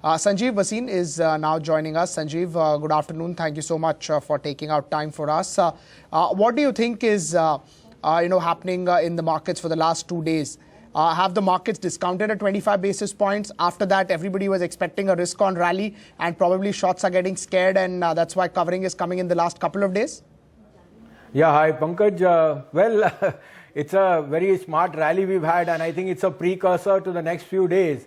Sanjiv Bhasin is now joining us. Sanjiv, good afternoon. Thank you so much for taking out time for us. What do you think is happening in the markets for the last 2 days? Have the markets discounted at 25 basis points? After that, everybody was expecting a risk-on rally and probably shorts are getting scared, and that's why covering is coming in the last couple of days? Yeah, hi Pankaj. Well, it's a very smart rally we've had, and I think it's a precursor to the next few days.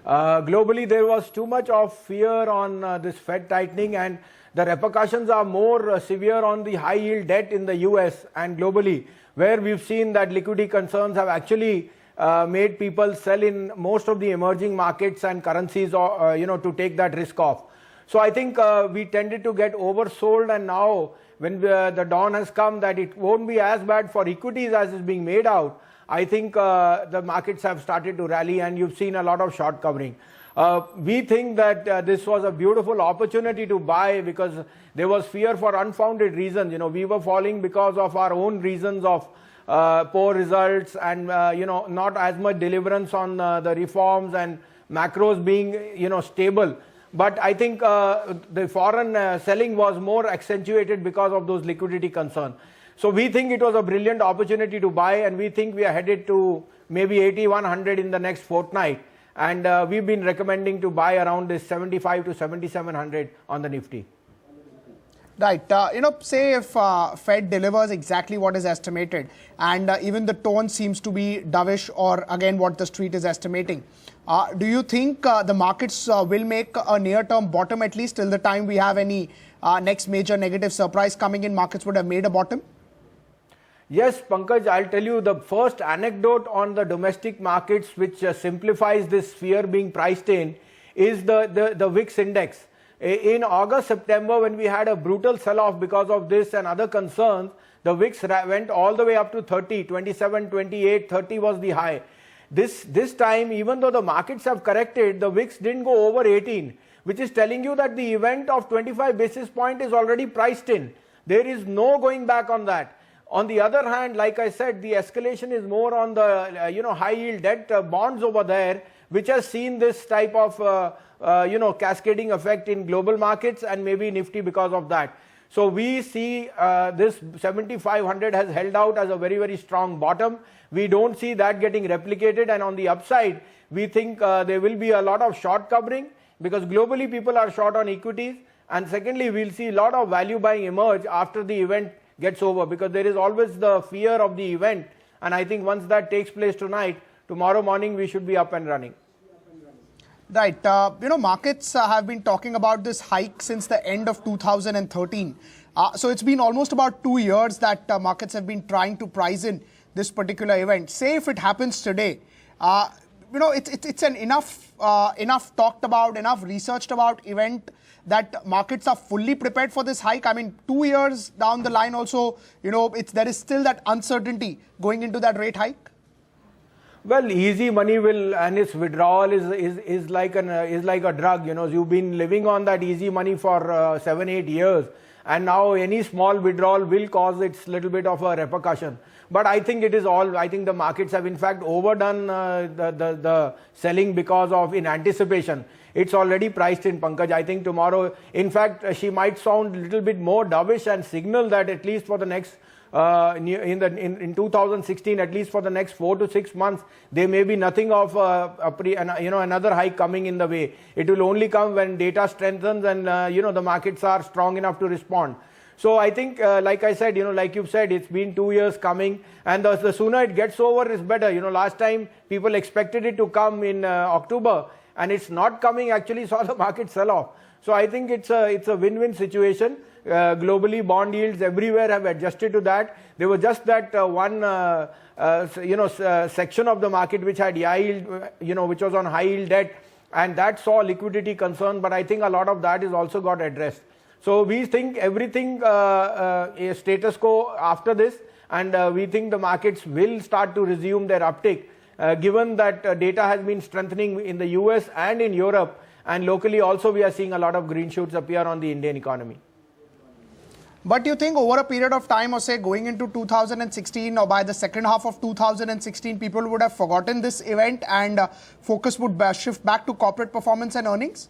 Globally, there was too much of fear on this Fed tightening, and the repercussions are more severe on the high yield debt in the US and globally, where we've seen that liquidity concerns have actually made people sell in most of the emerging markets and currencies, to take that risk off. So I think we tended to get oversold, and now when the dawn has come that it won't be as bad for equities as is being made out, I think the markets have started to rally, and you've seen a lot of short covering. We think that this was a beautiful opportunity to buy because there was fear for unfounded reasons. We were falling because of our own reasons of poor results and not as much deliverance on the reforms and macros being stable. But I think the foreign selling was more accentuated because of those liquidity concerns. So we think it was a brilliant opportunity to buy, and we think we are headed to maybe 8100 in the next fortnight. And we've been recommending to buy around this 75 to 7700 on the Nifty. Right. Say if Fed delivers exactly what is estimated, and even the tone seems to be dovish, or again what the street is estimating, do you think the markets will make a near-term bottom, at least till the time we have any next major negative surprise coming in? Markets would have made a bottom? Yes, Pankaj, I'll tell you the first anecdote on the domestic markets which simplifies this fear being priced in is the VIX index. In August, September, when we had a brutal sell-off because of this and other concerns, the VIX went all the way up to 30, 27, 28, 30 was the high. This time, even though the markets have corrected, the VIX didn't go over 18, which is telling you that the event of 25 basis point is already priced in. There is no going back on that. On the other hand, like I said, the escalation is more on the high yield debt bonds over there, which has seen this type of cascading effect in global markets and maybe Nifty because of that. So we see this 7500 has held out as a very, very strong bottom. We don't see that getting replicated, and on the upside, we think there will be a lot of short covering because globally people are short on equities, and secondly, we'll see a lot of value buying emerge after the event gets over because there is always the fear of the event, and I think once that takes place tonight, tomorrow morning we should be up and running. Right. Markets have been talking about this hike since the end of 2013. So it's been almost about 2 years that markets have been trying to price in this particular event. Say if it happens today, it's an enough talked about, enough researched about event that markets are fully prepared for this hike. I mean, 2 years down the line also, there is still that uncertainty going into that rate hike. Well, easy money will, and its withdrawal is like a drug. You've been living on that easy money for 7-8 years, and now any small withdrawal will cause its little bit of a repercussion. But I think it is all. I think the markets have in fact overdone the selling because of in anticipation. It's already priced in, Pankaj. I think tomorrow, in fact, she might sound a little bit more dovish and signal that at least for the next in 2016, at least for the next 4 to 6 months, there may be nothing of another hike coming in the way. It will only come when data strengthens and the markets are strong enough to respond. So I think, like I said, like you've said, it's been 2 years coming, and the sooner it gets over is better. Last time people expected it to come in October, and it's not coming. Actually, saw the market sell off. So I think it's a win-win situation. Globally, bond yields everywhere have adjusted to that. There was just that one section of the market which had high yield, which was on high yield debt, and that saw liquidity concern. But I think a lot of that is also got addressed. So we think everything is status quo after this, and we think the markets will start to resume their uptick, given that data has been strengthening in the US and in Europe, and locally also we are seeing a lot of green shoots appear on the Indian economy. But you think over a period of time, or say going into 2016 or by the second half of 2016, people would have forgotten this event and focus would shift back to corporate performance and earnings?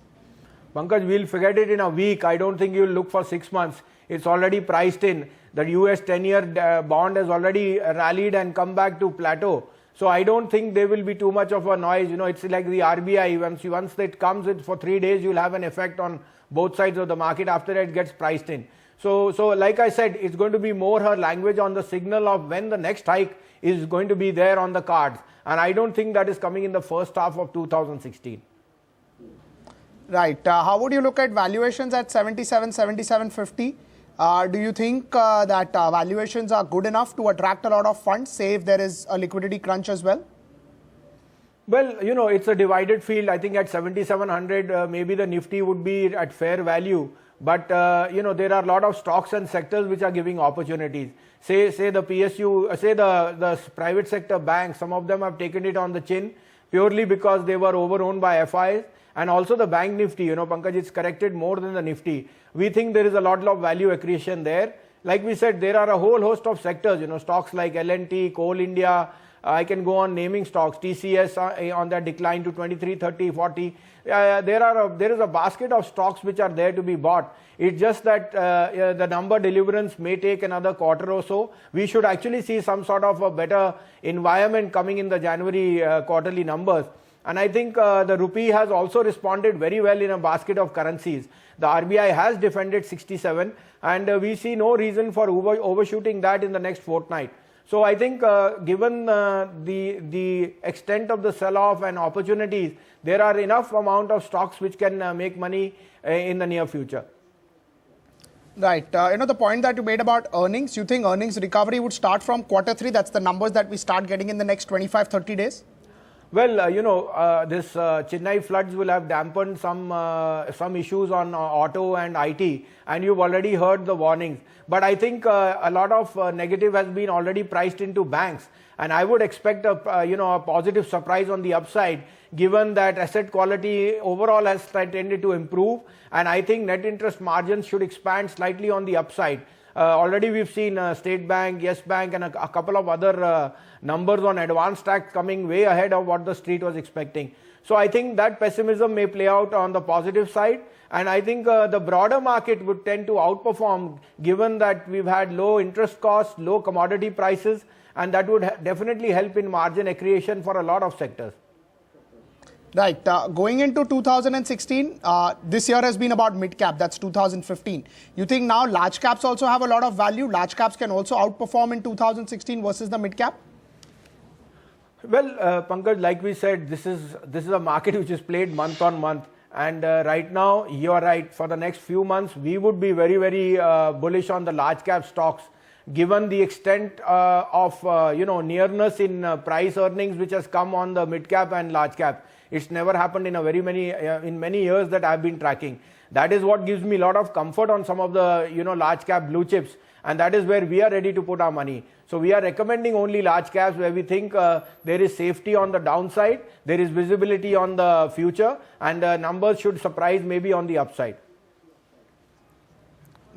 Pankaj, we'll forget it in a week. I don't think you'll look for 6 months. It's already priced in. The US 10-year bond has already rallied and come back to plateau. So I don't think there will be too much of a noise. It's like the RBI. Once it comes for 3 days, you'll have an effect on both sides of the market. After that, it gets priced in. So like I said, it's going to be more her language on the signal of when the next hike is going to be there on the cards. And I don't think that is coming in the first half of 2016. Right. How would you look at valuations at 77, 77.50? Do you think that valuations are good enough to attract a lot of funds, say if there is a liquidity crunch as well? Well, it's a divided field. I think at 7,700, maybe the Nifty would be at fair value. But, there are a lot of stocks and sectors which are giving opportunities. Say the PSU, say the private sector banks, some of them have taken it on the chin purely because they were overowned by FIs. And also the bank Nifty, Pankaj, it's corrected more than the Nifty. We think there is a lot of value accretion there. Like we said, there are a whole host of sectors, stocks like L&T, Coal India. I can go on naming stocks, TCS on that decline to 23, 30, 40. There is a basket of stocks which are there to be bought. It's just that the number deliverance may take another quarter or so. We should actually see some sort of a better environment coming in the January quarterly numbers. And I think the rupee has also responded very well in a basket of currencies. The RBI has defended 67 and we see no reason for overshooting that in the next fortnight. So I think given the extent of the sell-off and opportunities, there are enough amount of stocks which can make money in the near future. Right. The point that you made about earnings, you think earnings recovery would start from quarter 3? That's the numbers that we start getting in the next 25, 30 days? Well, this Chennai floods will have dampened some issues on auto and IT, and you've already heard the warnings. But I think a lot of negative has been already priced into banks, and I would expect a positive surprise on the upside, given that asset quality overall has tended to improve, and I think net interest margins should expand slightly on the upside. Already we've seen State Bank, Yes Bank and a couple of other numbers on advanced tax coming way ahead of what the street was expecting. So I think that pessimism may play out on the positive side, and I think the broader market would tend to outperform given that we've had low interest costs, low commodity prices, and that would definitely help in margin accretion for a lot of sectors. Right. Going into 2016, this year has been about mid-cap. That's 2015. You think now large caps also have a lot of value? Large caps can also outperform in 2016 versus the mid-cap? Well, Pankaj, like we said, this is a market which is played month on month. And right now, you are right. For the next few months, we would be very, very bullish on the large cap stocks, given the extent of nearness in price earnings which has come on the mid cap and large cap. It's never happened in many years that I've been tracking. That is what gives me a lot of comfort on some of the large cap blue chips, and that is where we are ready to put our money. So we are recommending only large caps where we think there is safety on the downside, there is visibility on the future, and numbers should surprise maybe on the upside.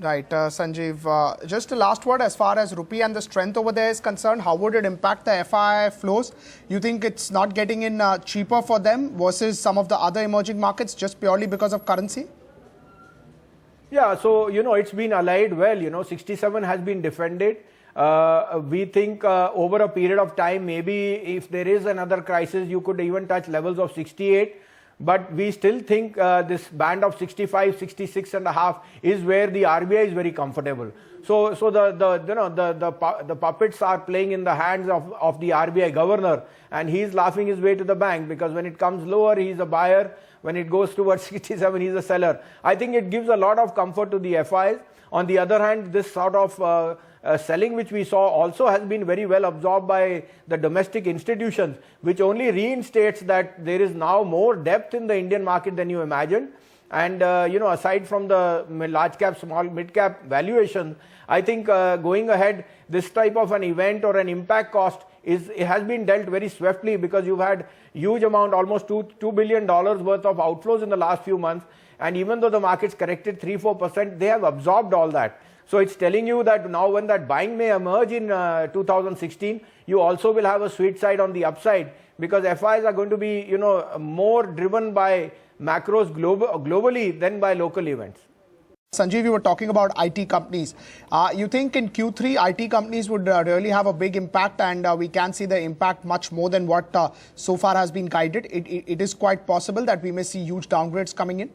Right, Sanjiv, just a last word as far as rupee and the strength over there is concerned. How would it impact the FII flows? You think it's not getting in cheaper for them versus some of the other emerging markets just purely because of currency? Yeah, so it's been allied well. 67 has been defended. We think over a period of time, maybe if there is another crisis, you could even touch levels of 68. But we still think this band of 65, 66 and a half is where the RBI is very comfortable. So the puppets are playing in the hands of the RBI governor, and he's laughing his way to the bank, because when it comes lower, he's a buyer. When it goes towards 67, he's a seller. I think it gives a lot of comfort to the FIs. On the other hand, this sort of selling which we saw also has been very well absorbed by the domestic institutions, which only reinstates that there is now more depth in the Indian market than you imagined. And aside from the large cap, small mid cap valuation, I think going ahead, this type of an event or an impact cost it has been dealt very swiftly, because you've had huge amount, almost $2 billion worth of outflows in the last few months. And even though the markets corrected 3-4%, they have absorbed all that. So it's telling you that now when that buying may emerge in 2016, you also will have a sweet side on the upside, because FIs are going to be more driven by macros globally than by local events. Sanjiv, you were talking about IT companies. You think in Q3 IT companies would really have a big impact, and we can see the impact much more than what so far has been guided? It is quite possible that we may see huge downgrades coming in?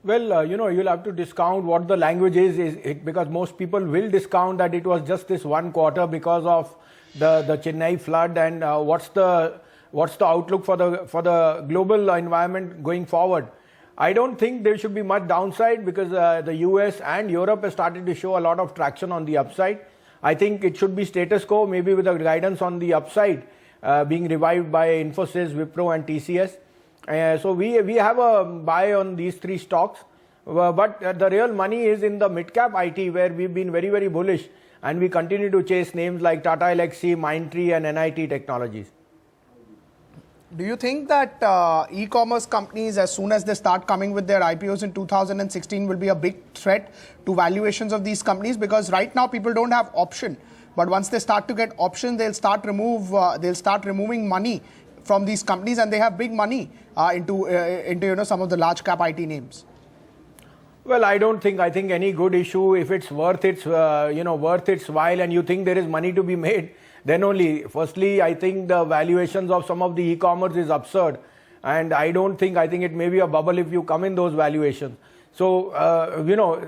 Well, you'll have to discount what the language is because most people will discount that it was just this one quarter because of the Chennai flood, and what's the outlook for the global environment going forward. I don't think there should be much downside because the US and Europe have started to show a lot of traction on the upside. I think it should be status quo, maybe with a guidance on the upside being revived by Infosys, Wipro and TCS. So we have a buy on these three stocks, but the real money is in the mid-cap IT, where we've been very, very bullish, and we continue to chase names like Tata Elxsi, Mindtree and NIT Technologies. Do you think that e-commerce companies, as soon as they start coming with their IPOs in 2016, will be a big threat to valuations of these companies? Because right now people don't have option, but once they start to get option, they'll start removing money from these companies, and they have big money into some of the large cap IT names. Well, I don't think. I think any good issue, if it's worth its worth its while, and you think there is money to be made, then only. Firstly, I think the valuations of some of the e-commerce is absurd, and I think it may be a bubble if you come in those valuations. So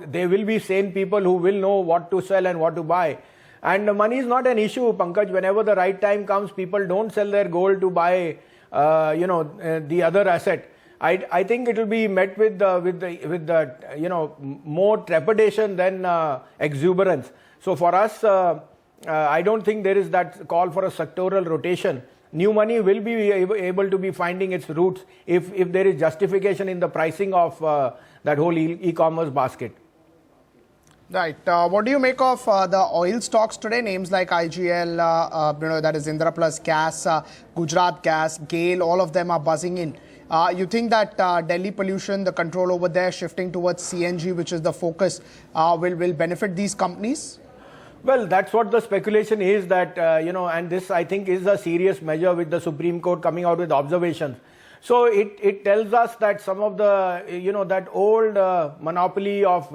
there will be sane people who will know what to sell and what to buy. And money is not an issue, Pankaj. Whenever the right time comes, people don't sell their gold to buy, the other asset. I think it will be met with more trepidation than exuberance. So for us, I don't think there is that call for a sectoral rotation. New money will be able to be finding its roots if there is justification in the pricing of that whole e-commerce basket. Right. What do you make of the oil stocks today? Names like IGL, that is Indraplus Gas, Gujarat Gas, GAIL, all of them are buzzing in. You think that Delhi pollution, the control over there shifting towards CNG, which is the focus, will benefit these companies? Well, that's what the speculation is, that, and this I think is a serious measure with the Supreme Court coming out with observations. So it tells us that some of the, that old monopoly of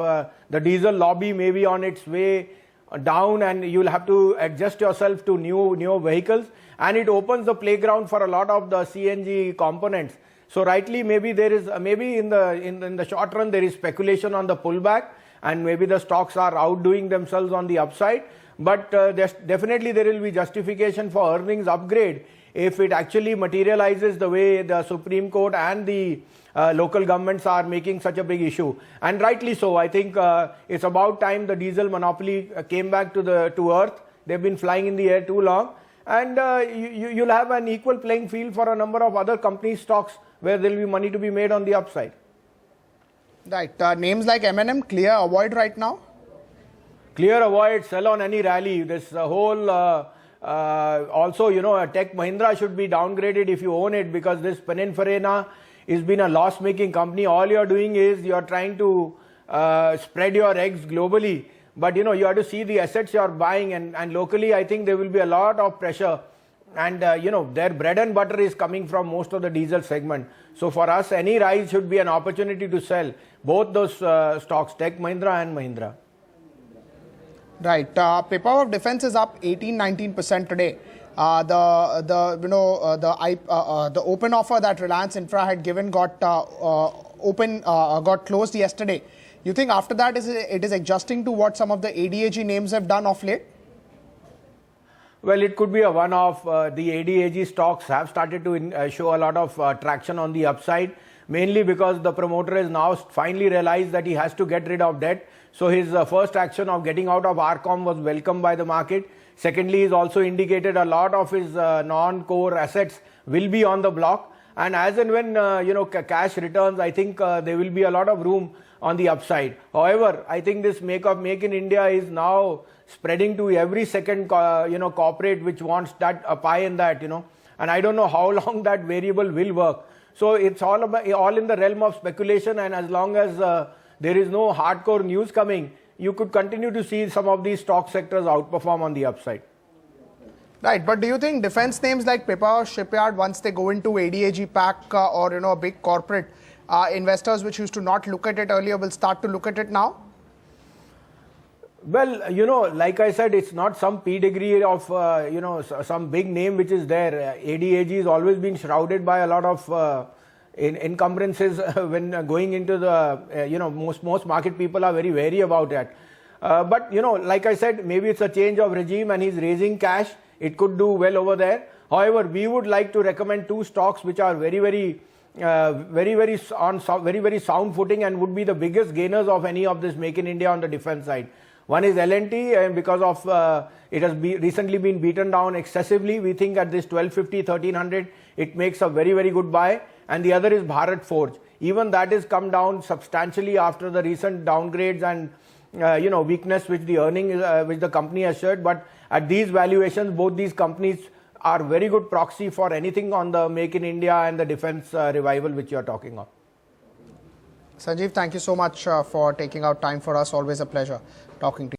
the diesel lobby may be on its way down, and you'll have to adjust yourself to new vehicles, and it opens the playground for a lot of the CNG components. So rightly, maybe there is, maybe in the short run there is speculation on the pullback, and maybe the stocks are outdoing themselves on the upside, but definitely there will be justification for earnings upgrade if it actually materializes the way the Supreme Court and the local governments are making such a big issue. And rightly so. I think it's about time the diesel monopoly came back to earth. They've been flying in the air too long, and you'll have an equal playing field for a number of other company stocks where there will be money to be made on the upside. Right. Names like M&M, clear, avoid right now? Clear, avoid, sell on any rally. This whole, also, Tech Mahindra should be downgraded if you own it, because this Pininfarina has been a loss-making company. All you're doing is you're trying to spread your eggs globally. But, you have to see the assets you're buying, and locally, I think there will be a lot of pressure. And, their bread and butter is coming from most of the diesel segment. So for us, any rise should be an opportunity to sell both those stocks, Tech Mahindra and Mahindra. Right. Paper of defense is up 18-19% today. The open offer that Reliance Infra had given got closed yesterday. You think after that it is adjusting to what some of the ADAG names have done of late? Well, it could be a one-off. The ADAG stocks have started to show a lot of traction on the upside, mainly because the promoter has now finally realized that he has to get rid of debt. So his first action of getting out of RCOM was welcomed by the market. Secondly, he's also indicated a lot of his non-core assets will be on the block. And as and when cash returns, I think there will be a lot of room on the upside. However, I think this Make in India is now spreading to every second corporate which wants that a pie in that, and I don't know how long that variable will work. So it's all in the realm of speculation, and as long as there is no hardcore news coming, you could continue to see some of these stock sectors outperform on the upside. Right, but do you think defense names like Pipavav Shipyard, once they go into ADAG pack or a big corporate, investors which used to not look at it earlier will start to look at it now? Well, like I said, it's not some pedigree of, some big name which is there. ADAG has always been shrouded by a lot of encumbrances when going into the, most market people are very wary about that. But, like I said, maybe it's a change of regime and he's raising cash. It could do well over there. However, we would like to recommend two stocks which are very sound footing and would be the biggest gainers of any of this Make in India on the defense side. One is L&T, and because of it has recently been beaten down excessively, we think at this 1250, 1300, it makes a very good buy. And the other is Bharat Forge. Even that has come down substantially after the recent downgrades and weakness which the earning which the company has shared. But at these valuations, both these companies are very good proxy for anything on the Make in India and the defense revival which you are talking of. Sanjiv, thank you so much for taking out time for us. Always a pleasure talking to you.